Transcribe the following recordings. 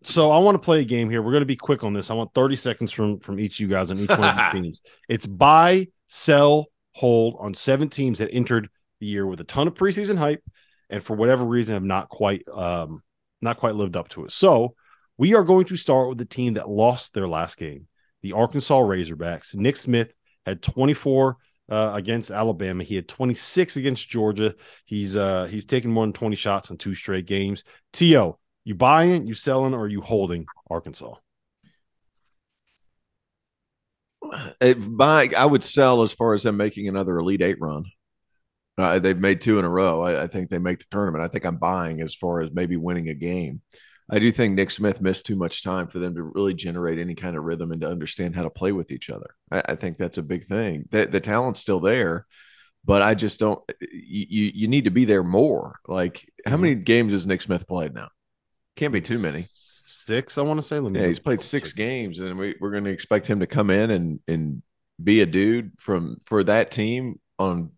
So I want to play a game here. We're going to be quick on this. I want 30 seconds from each of you guys on each one of these teams. It's buy, sell, hold on 7 teams that entered the year with a ton of preseason hype, and for whatever reason have not quite lived up to it. So we are going to start with the team that lost their last game, the Arkansas Razorbacks. Nick Smith had 24 against Alabama. He had 26 against Georgia. He's taken more than 20 shots in 2 straight games. To you buying, you selling, or are you holding Arkansas? I would sell as far as them making another Elite Eight run. They've made 2 in a row. I think they make the tournament. I think I'm buying as far as maybe winning a game. I do think Nick Smith missed too much time for them to really generate any kind of rhythm and to understand how to play with each other. I think that's a big thing. The talent's still there, but I just don't. You need to be there more. Like, how Mm-hmm. many games has Nick Smith played now? Can't be too many. 6, I want to say. Let me Yeah, he's played double check. 6 games, and we're going to expect him to come in and be a dude for that team on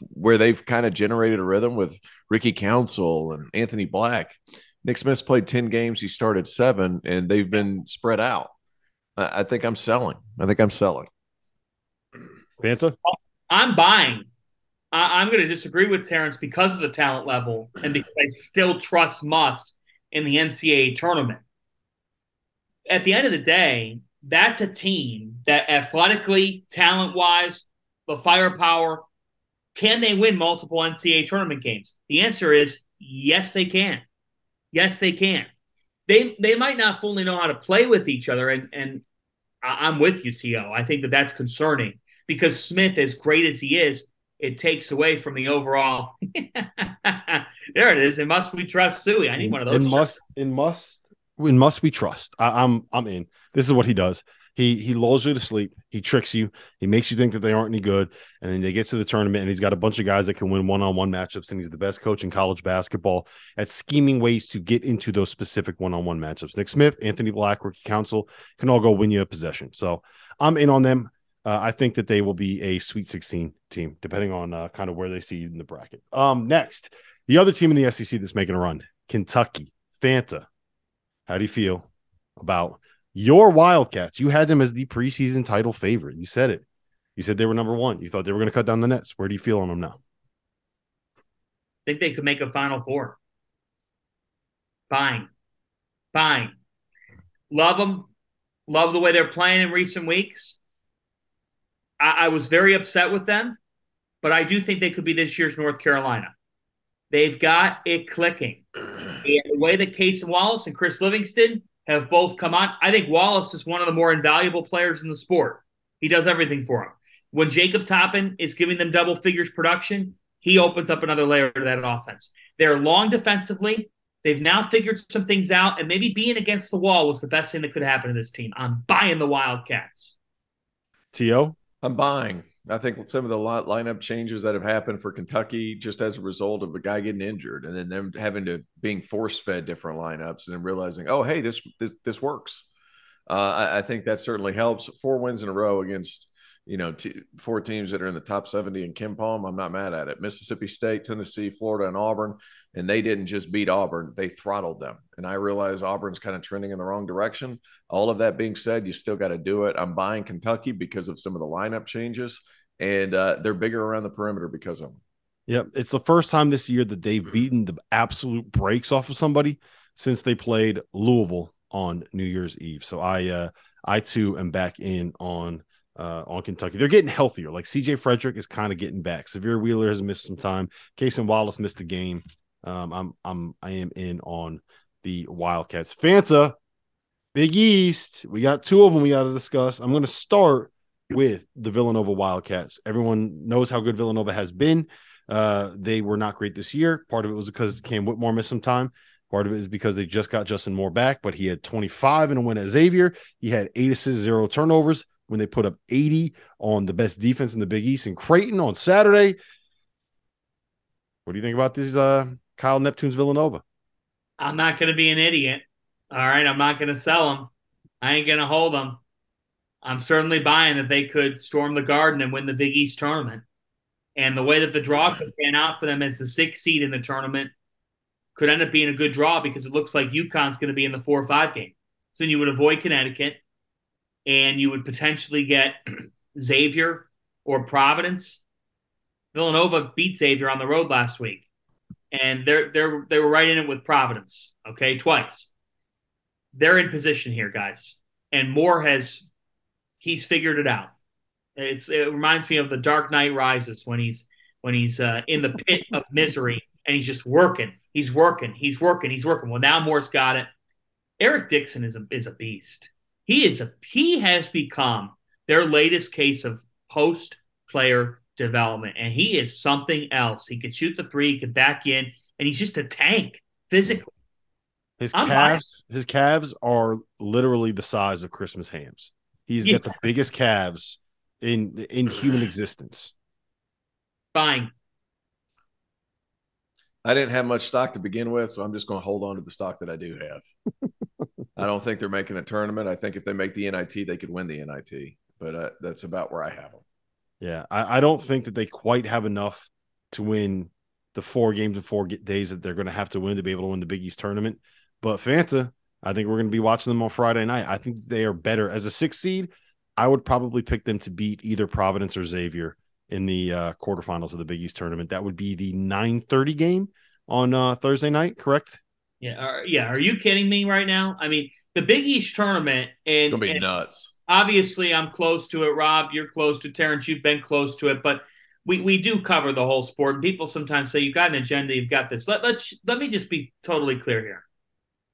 where they've kind of generated a rhythm with Ricky Council and Anthony Black. Nick Smith's played 10 games. He started 7, and they've been spread out. I think I'm selling. I think I'm selling. Fanta? I'm buying. I'm going to disagree with Terrence because of the talent level and because I still trust Muss in the NCAA tournament. At the end of the day, that's a team that athletically, talent wise, the firepower, can they win multiple NCAA tournament games? The answer is yes, they can. Yes, they can. They might not fully know how to play with each other, and I'm with you, To. I think that that's concerning because Smith, as great as he is, it takes away from the overall. There it is. It must we trust Suey. I need one of In those shirts. must we trust. I'm in. This is what he does. He lulls you to sleep. He tricks you. He makes you think that they aren't any good, and then they get to the tournament, and he's got a bunch of guys that can win one-on-one matchups, and he's the best coach in college basketball at scheming ways to get into those specific one-on-one matchups. Nick Smith, Anthony Black, Ricky Council can all go win you a possession. So I'm in on them. I think that they will be a Sweet 16 team, depending on kind of where they see in the bracket. Next, the other team in the SEC that's making a run, Kentucky. Fanta, how do you feel about your Wildcats? You had them as the preseason title favorite. You said it. You said they were number 1. You thought they were going to cut down the nets. Where do you feel on them now? I think they could make a Final Four. Fine. Fine. Love them. Love the way they're playing in recent weeks. I was very upset with them, but I do think they could be this year's North Carolina. They've got it clicking. And the way that Case Wallace and Chris Livingston have both come on, I think Wallace is one of the more invaluable players in the sport. He does everything for them. When Jacob Toppin is giving them double figures production, he opens up another layer to that offense. They're long defensively. They've now figured some things out, and maybe being against the wall was the best thing that could happen to this team. I'm buying the Wildcats. T.O.? I'm buying. I think some of the lineup changes that have happened for Kentucky just as a result of a guy getting injured and then them having to being force fed different lineups and then realizing, oh, hey, this works. I think that certainly helps. 4 wins in a row against 4 teams that are in the top 70 in KenPom. I'm not mad at it. Mississippi State, Tennessee, Florida, and Auburn. And they didn't just beat Auburn, they throttled them. And I realize Auburn's kind of trending in the wrong direction. All of that being said, you still got to do it. I'm buying Kentucky because of some of the lineup changes, and they're bigger around the perimeter because of them. Yep. It's the first time this year that they've beaten the absolute brakes off of somebody since they played Louisville on New Year's Eve. So I too am back in on Kentucky. They're getting healthier. Like CJ Frederick is kind of getting back. Severe Wheeler has missed some time. Case and Wallace missed a game. I am in on the Wildcats. Fanta, Big East. We got 2 of them we got to discuss. I'm going to start with the Villanova Wildcats. Everyone knows how good Villanova has been. They were not great this year. Part of it was because Cam Whitmore missed some time. Part of it is because they just got Justin Moore back, but he had 25 in a win at Xavier. He had 8 assists, 0 turnovers when they put up 80 on the best defense in the Big East in Creighton on Saturday. What do you think about this Kyle Neptune's Villanova? I'm not going to be an idiot. All right. I'm not going to sell them. I ain't going to hold them. I'm certainly buying that they could storm the Garden and win the Big East tournament. And the way that the draw could pan out for them as the 6th seed in the tournament, could end up being a good draw because it looks like UConn's going to be in the 4-5 game. So then you would avoid Connecticut, and you would potentially get Xavier or Providence. Villanova beat Xavier on the road last week, and they were right in it with Providence, okay, twice. They're in position here, guys, and Moore he's figured it out. It reminds me of The Dark Knight Rises when he's in the pit of misery and he's just working. He's working. Well, now Moore's got it. Eric Dixon is a beast. He has become their latest case of post player development, and he is something else. He could shoot the three, he could back in, and he's just a tank physically. His calves are literally the size of Christmas hams. He's got the biggest calves in human existence. Fine. I didn't have much stock to begin with, so I'm just going to hold on to the stock that I do have. I don't think they're making a tournament. I think if they make the NIT, they could win the NIT, but that's about where I have them. Yeah, I don't think that they quite have enough to win the 4 games in 4 days that they're going to have to win to be able to win the Big East tournament. But Fanta, I think we're going to be watching them on Friday night. I think they are better. As a 6 seed, I would probably pick them to beat either Providence or Xavier in the quarterfinals of the Big East tournament. That would be the 9:30 game on Thursday night, correct? Yeah. Are you kidding me right now? I mean, the Big East tournament, it's going to be nuts. Obviously, I'm close to it. Rob, you're close to it. Terrence, you've been close to it. But we do cover the whole sport. And people sometimes say, you've got an agenda, you've got this. Let me just be totally clear here.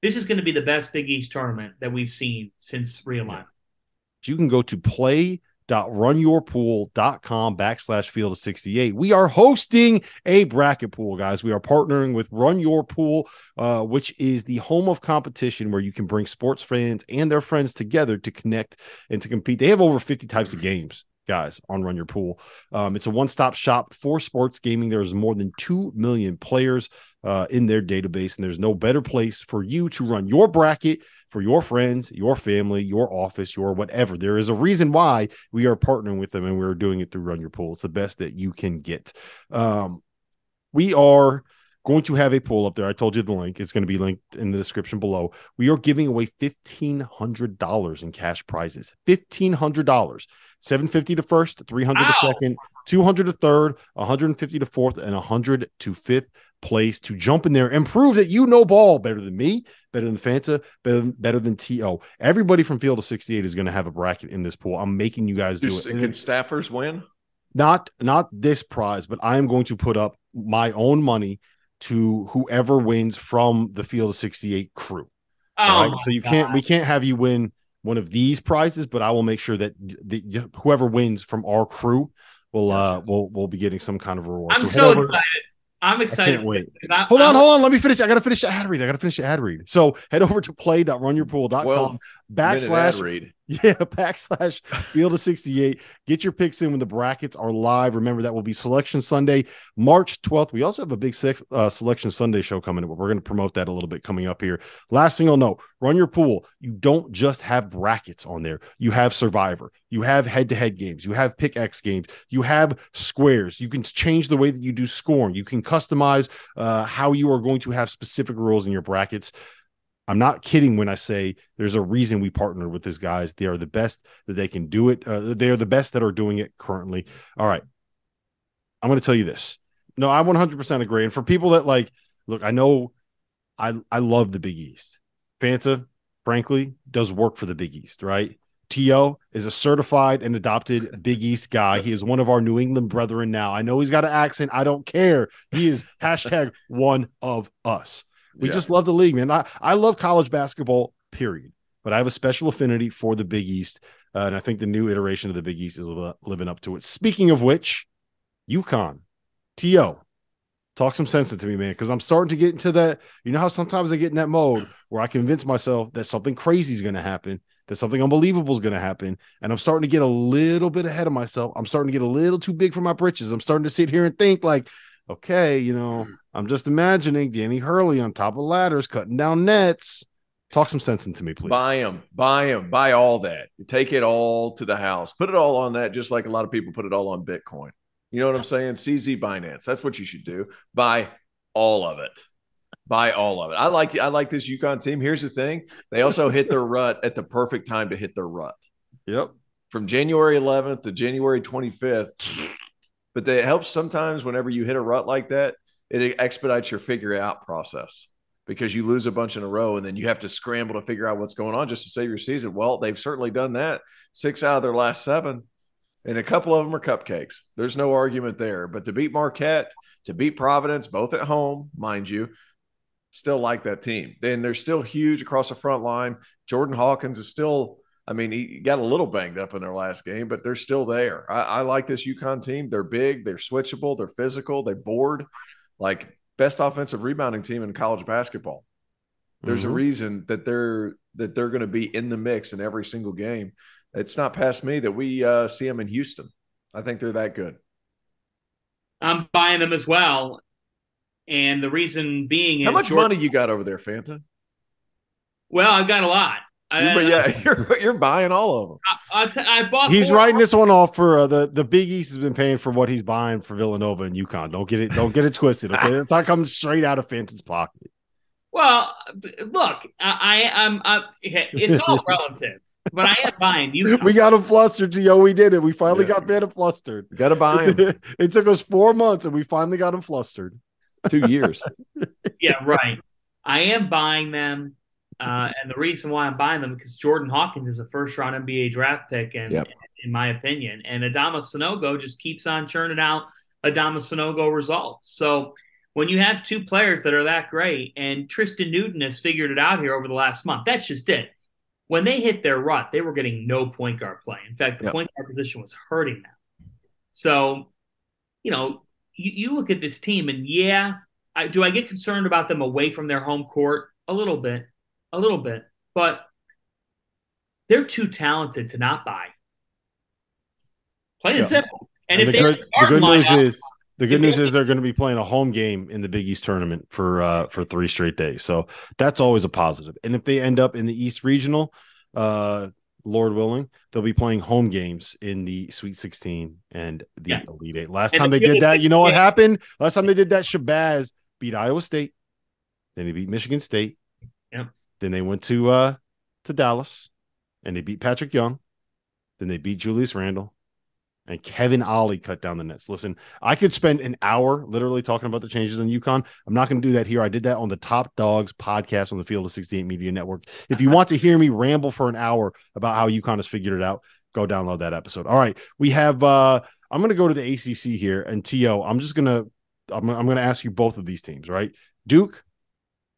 This is going to be the best Big East tournament that we've seen since realignment. Yeah. You can go to play.runyourpool.com/field of 68. We are hosting a bracket pool, guys. We are partnering with Run Your Pool, which is the home of competition where you can bring sports fans and their friends together to connect and to compete. They have over 50 types of games, guys, on Run Your Pool. It's a one-stop shop for sports gaming. There's more than 2 million players in their database, and there's no better place for you to run your bracket for your friends, your family, your office, your whatever. There is a reason why we are partnering with them, and we're doing it through Run Your Pool. It's the best that you can get. We are going to have a pool up there. I told you the link. It's going to be linked in the description below. We are giving away $1,500 in cash prizes. $1,500. $750 to first, $300 to second, $200 to third, $150 to fourth, and $100 to fifth place to jump in there and prove that you know ball better than me, better than Fanta, better than T.O. Everybody from Field of 68 is going to have a bracket in this pool. I'm making you guys do it. Can staffers win? Not this prize, but I am going to put up my own money to whoever wins from the Field of 68 crew. Right? So we can't have you win one of these prizes, but I will make sure that whoever wins from our crew will be getting some kind of reward. I'm so excited. I'm excited. I can't wait. Hold on. Let me finish. I got to finish the ad read. So head over to play.runyourpool.com / Field of 68. Get your picks in when the brackets are live. Remember, that will be Selection Sunday, March 12th. We also have a big Selection Sunday show coming up. We're going to promote that a little bit coming up here. Last thing I'll know, Run Your Pool. You don't just have brackets on there. You have Survivor. You have head-to-head games. You have Pick X games. You have squares. You can change the way that you do scoring. You can customize how you are going to have specific rules in your brackets. I'm not kidding when I say there's a reason we partnered with these guys. They are the best that they can do it. They are the best that are doing it currently. All right. I'm going to tell you this. No, I 100% agree. And for people that look, I know I love the Big East. Fanta, frankly, does work for the Big East, right? T.O. is a certified and adopted Big East guy. He is one of our New England brethren now. I know he's got an accent. I don't care. He is #one of us. We just love the league, man. I love college basketball, period. But I have a special affinity for the Big East, and I think the new iteration of the Big East is living up to it. Speaking of which, UConn, T.O., talk some sense into me, man, because I'm starting to get into that. You know how sometimes I get in that mode where I convince myself that something crazy is going to happen, that something unbelievable is going to happen, and I'm starting to get a little bit ahead of myself. I'm starting to get a little too big for my britches. I'm starting to sit here and think okay, I'm just imagining Danny Hurley on top of ladders, cutting down nets. Talk some sense into me, please. Buy them, buy all that. Take it all to the house. Put it all on that, just like a lot of people put it all on Bitcoin. You know what I'm saying? CZ Binance. That's what you should do. Buy all of it. Buy all of it. I like this UConn team. Here's the thing: they also hit their rut at the perfect time to hit their rut. Yep. From January 11th to January 25th. But it helps sometimes whenever you hit a rut like that, it expedites your figure out process because you lose a bunch in a row and then you have to scramble to figure out what's going on just to save your season. Well, they've certainly done that. 6 out of their last 7, and a couple of them are cupcakes. There's no argument there. But to beat Marquette, to beat Providence, both at home, mind you, still like that team. Then they're still huge across the front line. Jordan Hawkins is still – I mean, he got a little banged up in their last game, but they're still there. I like this UConn team. They're big, they're switchable, they're physical, they board. Like best offensive rebounding team in college basketball. There's a reason that they're going to be in the mix in every single game. It's not past me that we see them in Houston. I think they're that good. I'm buying them as well, and the reason being is how much money you got over there, Fanta? Well, I've got a lot. You're buying all of them. I bought. He's writing this one off for the Big East has been paying for what he's buying for Villanova and UConn. Don't get it twisted. Okay, it's not coming straight out of Fanta's pocket. Well, look, it's all relative, but I am buying UConn. We got him flustered, T.O. We did it. We finally got Fanta flustered. Got to buy him. It took us 4 months, and we finally got him flustered. 2 years. Yeah, right. I am buying them. And the reason why I'm buying them because Jordan Hawkins is a first-round NBA draft pick, in my opinion, and Adama Sanogo just keeps on churning out Adama Sanogo results. So when you have 2 players that are that great, and Tristan Newton has figured it out here over the last month, that's just it. When they hit their rut, they were getting no point guard play. In fact, the point guard position was hurting them. So, you look at this team, and do I get concerned about them away from their home court? A little bit, but they're too talented to not buy. Plain and simple. And if the good news is they're going to be playing a home game in the Big East tournament for 3 straight days. So that's always a positive. And if they end up in the East Regional, Lord willing, they'll be playing home games in the Sweet 16 and the Elite 8. Last time they did that, you know what happened? Last time they did that, Shabazz beat Iowa State. Then he beat Michigan State. Yep. Then they went to Dallas, and they beat Patrick Young. Then they beat Julius Randle, and Kevin Ollie cut down the nets. Listen, I could spend an hour literally talking about the changes in UConn. I'm not going to do that here. I did that on the Top Dogs podcast on the Field of 68 Media Network. If you want to hear me ramble for an hour about how UConn has figured it out, go download that episode. All right, we have. I'm going to go to the ACC here, and T.O. I'm going to ask you both of these teams, right? Duke,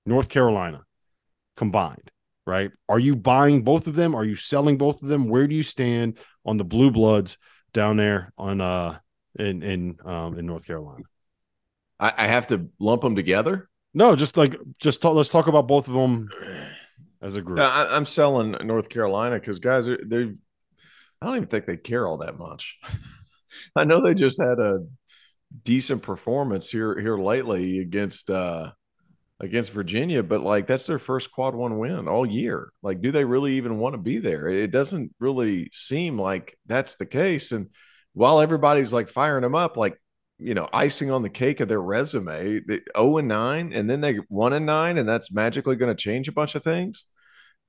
North Carolina. Combined, right? Are you buying both of them? Are you selling both of them? Where do you stand on the Blue Bloods down there on in North Carolina? I have to lump them together. No, let's talk about both of them as a group. I'm selling North Carolina because guys, I don't even think they care all that much. I know they just had a decent performance here lately against Virginia, but like that's their first quad 1 win all year. Like, do they really even want to be there? It doesn't really seem like that's the case. And while everybody's like firing them up, like, icing on the cake of their resume, 0-9, and then they 1-9, and that's magically going to change a bunch of things.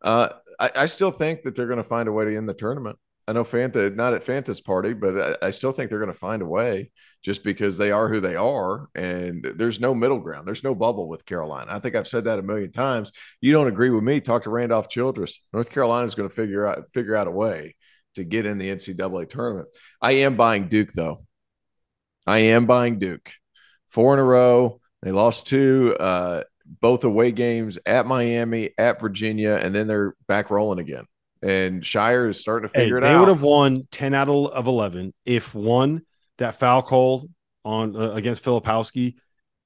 I still think that they're going to find a way to end the tournament. I know Fanta, not at Fanta's party, but I still think they're going to find a way just because they are who they are. And there's no middle ground. There's no bubble with Carolina. I think I've said that a million times. You don't agree with me? Talk to Randolph Childress. North Carolina is going to figure out a way to get in the NCAA tournament. I am buying Duke, though. I am buying Duke. 4 in a row. They lost 2, both away games at Miami, at Virginia, and then they're back rolling again. And Shire is starting to figure it out. They would have won 10 out of 11 if, one, that foul called on against Filipowski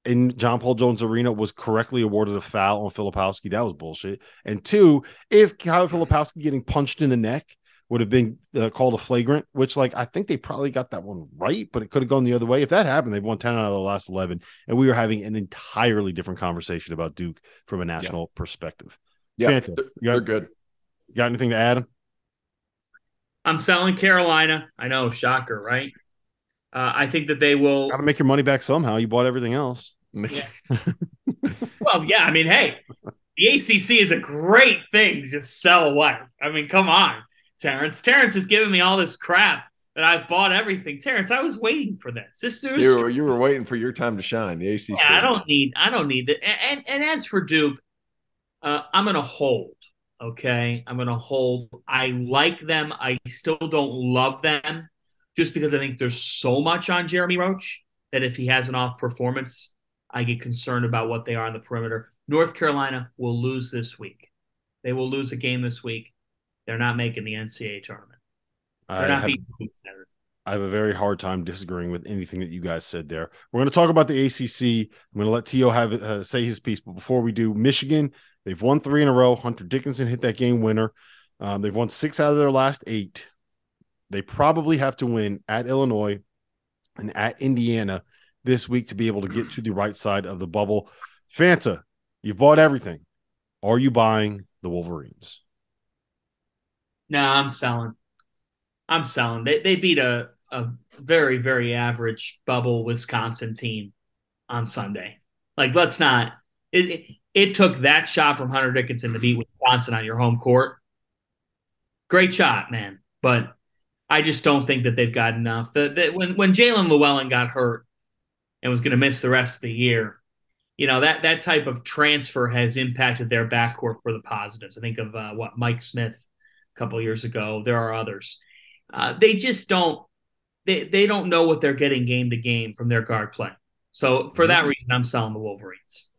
in John Paul Jones Arena was correctly awarded a foul on Filipowski. That was bullshit. And 2, if Kyle Filipowski getting punched in the neck would have been called a flagrant, which, like, I think they probably got that one right, but it could have gone the other way. If that happened, they've won 10 out of the last 11, and we were having an entirely different conversation about Duke from a national perspective. Yeah, they're good. Got anything to add? I'm selling Carolina. I know, shocker, right? I think that they will. Got to make your money back somehow. You bought everything else. Yeah. Well, yeah, I mean, hey, the ACC is a great thing to just sell away. I mean, come on, Terrence. Terrence is giving me all this crap that I've bought everything. Terrence, I was waiting for this. This was You were waiting for your time to shine. The ACC. yeah, I don't need that. And as for Duke, I'm gonna hold. Okay, I'm gonna hold. I like them. I still don't love them, just because I think there's so much on Jeremy Roach that if he has an off performance, I get concerned about what they are on the perimeter. North Carolina will lose this week. They will lose a game this week. They're not making the NCAA tournament. They're I not have beating Duke. I have a very hard time disagreeing with anything that you guys said there. We're going to talk about the ACC. I'm going to let Tio have say his piece, but before we do, Michigan, they've won 3 in a row. Hunter Dickinson hit that game winner. They've won 6 out of their last 8. They probably have to win at Illinois and at Indiana this week to be able to get to the right side of the bubble. Fanta, you've bought everything. Are you buying the Wolverines? No, I'm selling. I'm selling. They beat a very, very average bubble Wisconsin team on Sunday. Like, let's not. It took that shot from Hunter Dickinson to beat Wisconsin on your home court. Great shot, man. But I just don't think that they've got enough. When Jalen Llewellyn got hurt and was going to miss the rest of the year, that type of transfer has impacted their backcourt for the positives. I think of Mike Smith a couple of years ago. There are others. They just don't. They don't know what they're getting game to game from their guard play. So for that reason, I'm selling the Wolverines.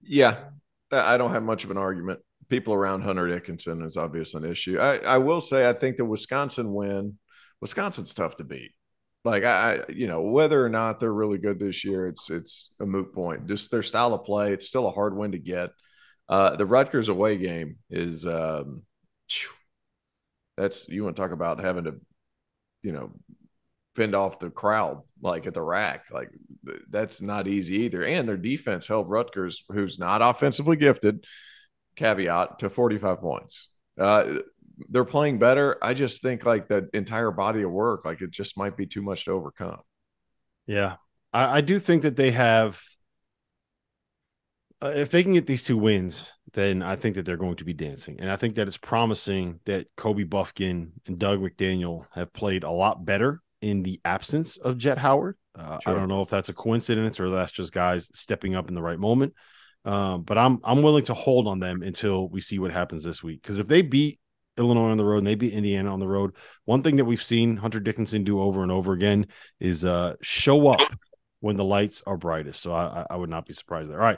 Yeah, I don't have much of an argument. People around Hunter Dickinson is obviously an issue. I will say I think the Wisconsin win. Wisconsin's tough to beat. Like whether or not they're really good this year, it's a moot point. Just their style of play, it's still a hard win to get. The Rutgers away game is that's you want to talk about having to, fend off the crowd like at the rack. Like that's not easy either. And their defense held Rutgers, who's not offensively gifted, caveat, to 45 points. They're playing better. I just think like the entire body of work, like it just might be too much to overcome. Yeah, I do think that they have. If they can get these 2 wins, then I think that they're going to be dancing. And I think that it's promising that Kobe Buffkin and Doug McDaniel have played a lot better in the absence of Jet Howard. Sure. I don't know if that's a coincidence or that's just guys stepping up in the right moment. But I'm willing to hold on them until we see what happens this week. Because if they beat Illinois on the road and they beat Indiana on the road, one thing that we've seen Hunter Dickinson do over and over again is show up when the lights are brightest. So I would not be surprised there. All right,